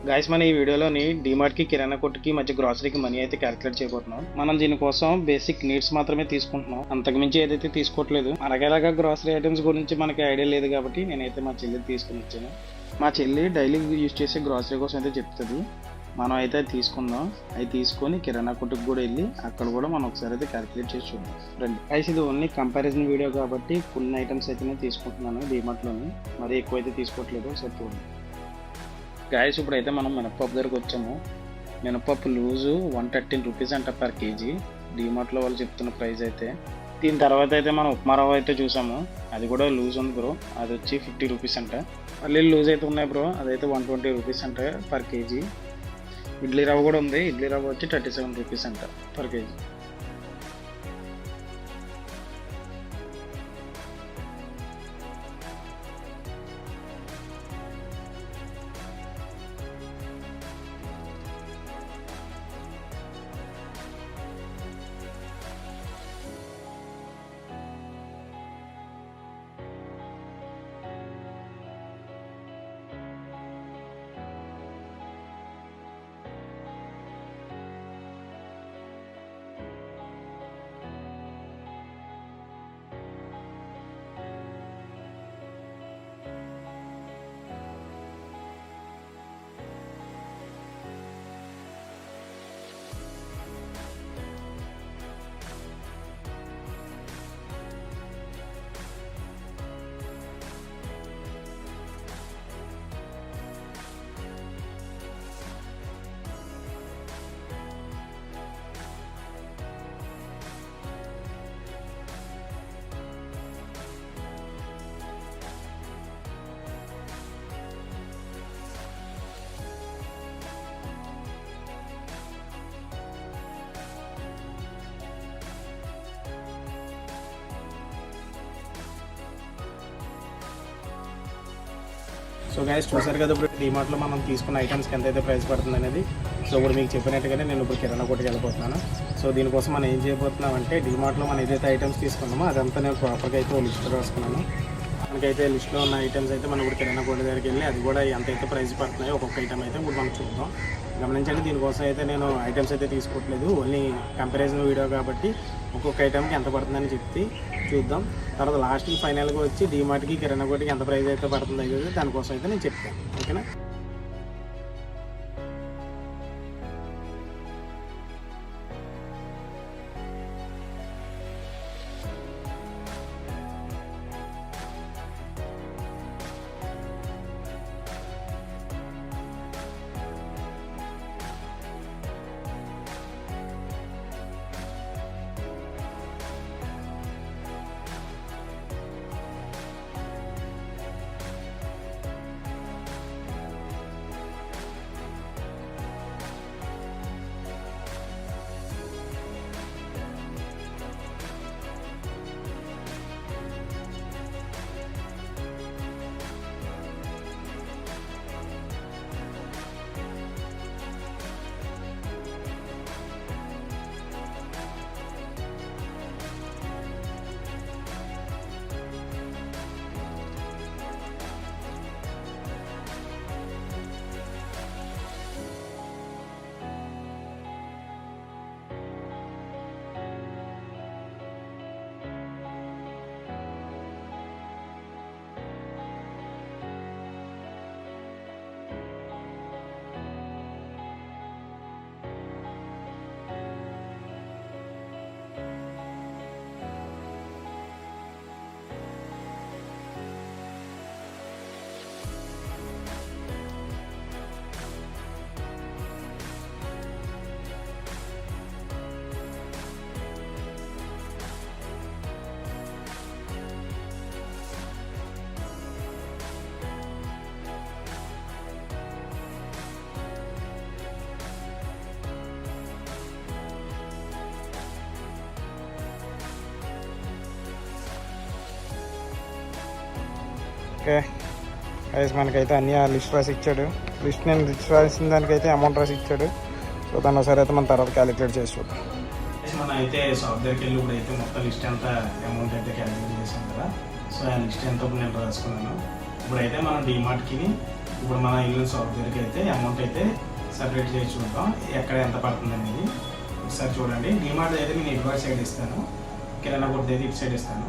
Guys మన ఈ వీడియోలోని డీమార్ట్కి కిరాణా కొట్టుకి మధ్య గ్రాసరీకి మనీ అయితే క్యాలిక్యులేట్ చేయబోతున్నాం. మనం దీనికోసం బేసిక్ నీడ్స్ మాత్రమే తీసుకుంటున్నాం, అంతకుమించి ఏదైతే తీసుకోవట్లేదు. మనకేలాగా గ్రాసరీ ఐటమ్స్ గురించి మనకి ఐడియా లేదు కాబట్టి నేనైతే మా చెల్లి తీసుకుని వచ్చాను. మా చెల్లి డైలీ యూజ్ చేసే గ్రాసరీ కోసం అయితే చెప్తుంది. మనం అయితే అది తీసుకుందాం. అవి తీసుకొని కిరాణా కొట్టుకు కూడా వెళ్ళి అక్కడ కూడా మనం ఒకసారి అయితే క్యాలిక్యులేట్ చేసి చూద్దాం రండి. గైస్ ఇది ఓన్లీ కంపారిజన్ వీడియో కాబట్టి కొన్ని ఐటమ్స్ అయితే నేను తీసుకుంటున్నాను డీమార్ట్లోని, మరీ ఎక్కువ అయితే తీసుకోవట్లేదు. ఒకసారి చూడండి గాయస్. ఇప్పుడైతే మనం మినపప్పు దగ్గరకు వచ్చాము. మినపప్పు లూజు 113 రూపీస్ అంట పర్ కేజీ, డీమార్ట్లో వాళ్ళు చెప్తున్న ప్రైస్ అయితే. దీని తర్వాత అయితే మనం ఉప్మా రవ్వ అయితే చూసాము, అది కూడా లూజ్ ఉంది బ్రో, అది వచ్చి 50 రూపీస్ అంట. మళ్ళీ లూజ్ అయితే ఉన్నాయి బ్రో, అదైతే 120 రూపీస్ అంట పర్ కేజీ. ఇడ్లీ రవ్వ కూడా ఉంది, ఇడ్లీ రవ్వ వచ్చి 37 రూపీస్ అంట పర్ కేజీ. సో గైస్ చూసారు కదా ఇప్పుడు డీమార్ట్లో మనం తీసుకున్న ఐటమ్స్కి ఎంతైతే ప్రైస్ పడుతుంది అనేది. సో ఇప్పుడు మీకు చెప్పినట్టుగానే నేను ఇప్పుడు కిరాణా కొట్టుకి వెళ్ళిపోతున్నాను. సో దీనికోసం మనం ఏం చేయబోతున్నాం అంటే డీమార్ట్లో మనం ఏదైతే ఐటమ్స్ తీసుకున్నామో అదంతా నేను ప్రాపర్గా అయితే లిస్ట్ రాసుకున్నాను. మనకైతే లిస్ట్లో ఉన్న ఐటమ్స్ అయితే మనం ఇప్పుడు కిరాణా కొట్టు దగ్గరికి వెళ్ళి అది కూడా ఎంతైతే ప్రైస్ పడుతున్నాయో ఒక్కొక్క ఐటమ్ అయితే ఇప్పుడు మనం చూద్దాం. గమనించండి, దీనికోసం అయితే నేను ఐటమ్స్ అయితే తీసుకోవట్లేదు, ఓన్లీ కంపారిజన్ వీడియో కాబట్టి ఒక్కొక్క ఐటమ్కి ఎంత పడుతుందని చెప్పి చూద్దాం. తర్వాత లాస్ట్కి ఫైనల్గా వచ్చి డీమార్ట్కి కిరాణా కొట్టుకి ఎంత ప్రైస్ అయితే పడుతుంది అయితే దానికోసం అయితే నేను చెప్తాను. ఓకేనా? ఓకే గైస్, మనకైతే అన్ని లిస్ట్ రాసి ఇచ్చాడు. నేను లిస్ట్ రాసిన దానికైతే అమౌంట్ రాసి ఇచ్చాడు. సో దాన్ని ఒకసారి అయితే మనం తర్వాత క్యాలిక్యులేట్ చేసి చూద్దాం. మనం అయితే షాప్ దగ్గరికి వెళ్ళి ఇప్పుడు అయితే మొత్తం లిస్ట్ ఎంత అమౌంట్ అయితే క్యాలిక్యులేట్ చేసాం కదా. సో ఆ లిస్ట్ ఎంత నేను రాసుకున్నాను. ఇప్పుడైతే మనం డీమార్ట్కి ఇప్పుడు మన ఇల్లు షాప్ దగ్గరికి అయితే అమౌంట్ అయితే సపరేట్ చేయించుకుంటాం, ఎక్కడ ఎంత పడుతుంది అనేది ఒకసారి చూడండి. డిమార్ట్ అయితే నేను ఇటు సైడ్ ఇస్తాను, కిరాణా కొట్టు అయితే ఇటు సైడ్ ఇస్తాను.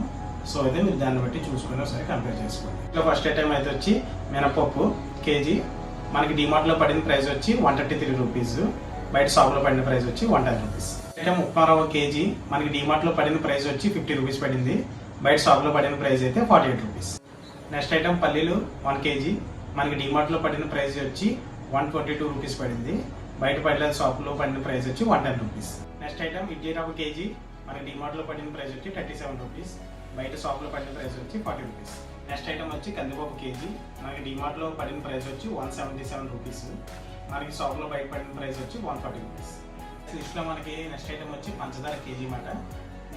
సో అయితే మీరు దాన్ని బట్టి చూసుకుని ఒకసారి కంపేర్ చేసుకోండి. ఇట్లా ఫస్ట్ ఐటమ్ అయితే వచ్చి మినపప్పు కేజీ మనకి డిమార్ట్లో పడిన ప్రైస్ వచ్చి 133 రూపీస్, బయట షాప్లో పడిన ప్రైస్ వచ్చి 110 రూపీస్. ఐటమ్ ఉప్మా రవ్వ కేజీ మనకి డిమార్ట్లో పడిన ప్రైస్ వచ్చి 50 రూపీస్ పడింది, బయట షాప్లో పడిన ప్రైస్ అయితే 48 రూపీస్. నెక్స్ట్ ఐటమ్ పల్లీలు 1 కేజీ మనకి డిమార్ట్లో పడిన ప్రైస్ వచ్చి 122 రూపీస్ పడింది, బయట పడిన షాప్లో పడిన ప్రైస్ వచ్చి 110 రూపీస్. నెక్స్ట్ ఐటమ్ ఇడ్లీ రవ్వ కేజీ మనకి డిమార్ట్లో పడిన ప్రైస్ వచ్చి 37 రూపీస్, బయట షాప్లో పడిన ప్రైస్ వచ్చి 40 రూపీస్. నెక్స్ట్ ఐటమ్ వచ్చి కందిపప్పు కేజీ మనకి డిమార్ట్లో పడిన ప్రైస్ వచ్చి 177 రూపీస్, మనకి షాప్లో బయట పడిన ప్రైస్ వచ్చి 140 రూపీస్. లిస్ట్లో మనకి నెక్స్ట్ ఐటమ్ వచ్చి పంచదార కేజీ మాట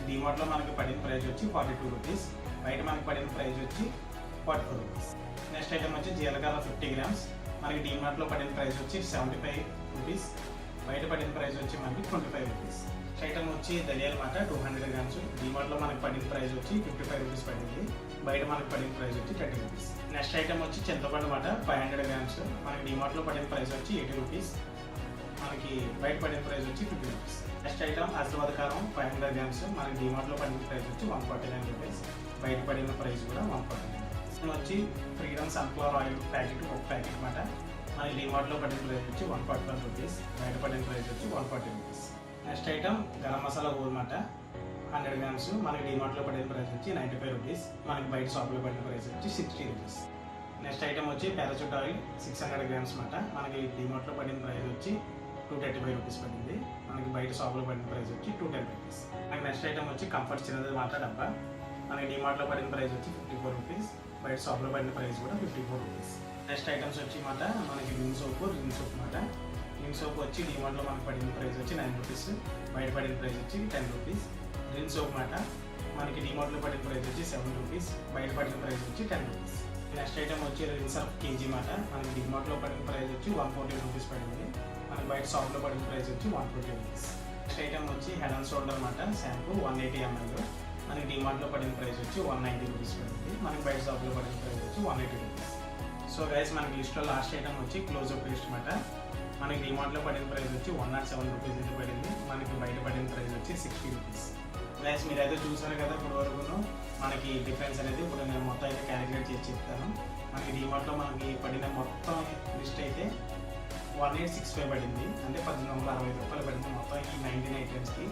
డిమార్ట్లో మనకి పడిన ప్రైస్ వచ్చి 42 రూపీస్, బయట మనకి పడిన ప్రైస్ వచ్చి 44 రూపీస్. నెక్స్ట్ ఐటమ్ వచ్చి జీలకర్ర 50 గ్రామ్స్ మనకి డిమార్ట్లో పడిన ప్రైస్ వచ్చి 75 రూపీస్, బయట పడిన ప్రైస్ వచ్చి మనకి 25 రూపీస్. నెక్స్ట్ ఐటమ్ వచ్చి ధనియాల మాట 200 గ్రామ్స్ డిమార్ట్లో మనకి పడిన ప్రైస్ వచ్చి 55 రూపీస్ పడింది, బయట మనకి పడిన ప్రైస్ వచ్చి 30 రూపీస్. నెక్స్ట్ ఐటమ్ వచ్చి చింతపండు మాట 500 గ్రామ్స్ మనకి డిమార్ట్లో పడిన ప్రైస్ వచ్చి 80 రూపీస్, మనకి బయట పడిన ప్రైస్ వచ్చి 50 రూపీస్. నెక్స్ట్ ఐటమ్ హైదరాబాద్ కారం 500 గ్రామ్స్ మనకి డిమార్ట్లో పడిన ప్రైస్ వచ్చి 149 రూపీస్, బయట పడిన ప్రైస్ కూడా 149 రూపీస్. వచ్చి ఫ్రీడమ్ సన్ఫ్లవర్ ఆయిల్ ప్యాకెట్ ఒక ప్యాకెట్ మాట మనకి డిమార్ట్లో పడిన ప్రైస్ వచ్చి 141 రూపీస్, బయట పడిన ప్రైస్ వచ్చి 140 rupees. Next item garam masala whole మాట 100 గ్రామ్స్ మనకి డిమార్ట్లో పడిన ప్రైస్ వచ్చి 95 రూపీస్, మనకి బయట షాప్లో పడిన ప్రైస్ వచ్చి 60 రూపీస్. నెక్స్ట్ ఐటమ్ వచ్చి పారాచూట్ ఆయిల్ 600 గ్రామ్స్ మాట మనకి డిమార్ట్లో పడిన ప్రైస్ వచ్చి 235 రూపీస్ పడింది, మనకి బయట షాప్లో పడిన ప్రైస్ వచ్చి 210 రూపీస్. మనకి నెక్స్ట్ ఐటమ్ వచ్చి కంఫర్ట్ చిన్నది మాట డబ్బా మనకి డిమార్ట్లో పడిన ప్రైస్ వచ్చి 54 రూపీస్, బయట షాప్లో పడిన ప్రైస్ కూడా 54 రూపీస్. నెక్స్ట్ ఐటమ్స్ వచ్చి మాట మనకి రిన్ సోప్ మాట రిన్ సోప్ వచ్చి డిమార్ట్లో మనకి పడిన ప్రైస్ వచ్చి 9 రూపీస్, బయట పడిన ప్రైస్ వచ్చి 10 రూపీస్. రిన్ సోప్ మాట మనకి డిమార్ట్లో పడిన ప్రైస్ వచ్చి 7 రూపీస్, బయట పడిన ప్రైస్ వచ్చి 10 రూపీస్. నెక్స్ట్ ఐటమ్ వచ్చి రిన్ సర్ఫ్ కేజీ మాట మనకి డిమార్ట్లో పడిన ప్రైస్ వచ్చి 140 రూపీస్ పడింది, మనకి బయట షాప్లో పడిన ప్రైస్ వచ్చి 140 రూపీస్. నెక్స్ట్ ఐటమ్ వచ్చి హెడ్ అండ్ షోల్డర్ మాట షాంపూ 180 ml మనకి డిమార్ట్లో పడిన ప్రైస్ వచ్చి 190 రూపీస్ పడింది, మనకి బయట షాప్లో పడిన ప్రైస్ వచ్చి 180 రూపీస్. సో గైస్ మనకి లిస్ట్లో లాస్ట్ ఐటమ్ వచ్చి క్లోజ్అప్ పేస్ట్ మాట మనకి డిమార్ట్లో పడిన ప్రైస్ వచ్చి 107 రూపీస్ అయితే పడింది, మనకి బయట పడిన ప్రైస్ వచ్చి 60 రూపీస్. గైస్ మీరైతే చూసారు కదా ఇప్పుడు వరకు మనకి డిఫరెన్స్ అనేది. ఇప్పుడు నేను మొత్తం అయితే క్యాలిక్యులేట్ చేసి చెప్తాను. మనకి డిమార్ట్లో మనకి పడిన మొత్తం లిస్ట్ అయితే 1865 పడింది, అంటే 1860 రూపాయలు పడింది మొత్తం ఈ 19 ఐటమ్స్కి.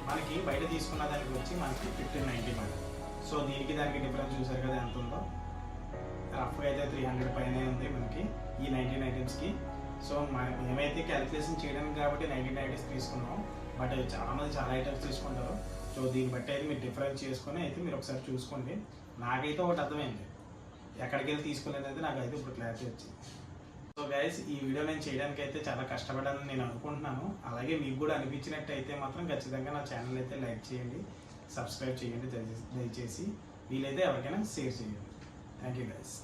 మనకి బయట తీసుకున్న దానికి వచ్చి మనకి 1590 పడింది. సో దీనికి దానికి డిఫరెన్స్ చూసారు కదా ఎంత ఉందో. రఫ్గా అయితే 300 పైనే ఉంది మనకి ఈ 19 ఐటమ్స్కి. సో మేమైతే క్యాలిక్యులేషన్ చేయడానికి కాబట్టి 19 ఐటమ్స్ తీసుకున్నాం, బట్ చాలామంది చాలా ఐటమ్స్ తీసుకుంటారు. సో దీన్ని బట్టి అయితే మీరు డిఫరెన్స్ చేసుకొని అయితే మీరు ఒకసారి చూసుకోండి. నాకైతే ఒకటి అర్థమైంది, ఎక్కడికి వెళ్ళి తీసుకోలేదు అయితే నాకైతే ఇప్పుడు క్లారిటీ వచ్చింది. సో గైస్ ఈ వీడియో నేను చేయడానికి అయితే చాలా కష్టపడాలని నేను అనుకుంటున్నాను. అలాగే మీకు కూడా అనిపించినట్టయితే మాత్రం ఖచ్చితంగా నా ఛానల్ అయితే లైక్ చేయండి, సబ్స్క్రైబ్ చేయండి దయచేసి. వీలైతే ఎవరికైనా షేర్ చేయండి. Thank you guys.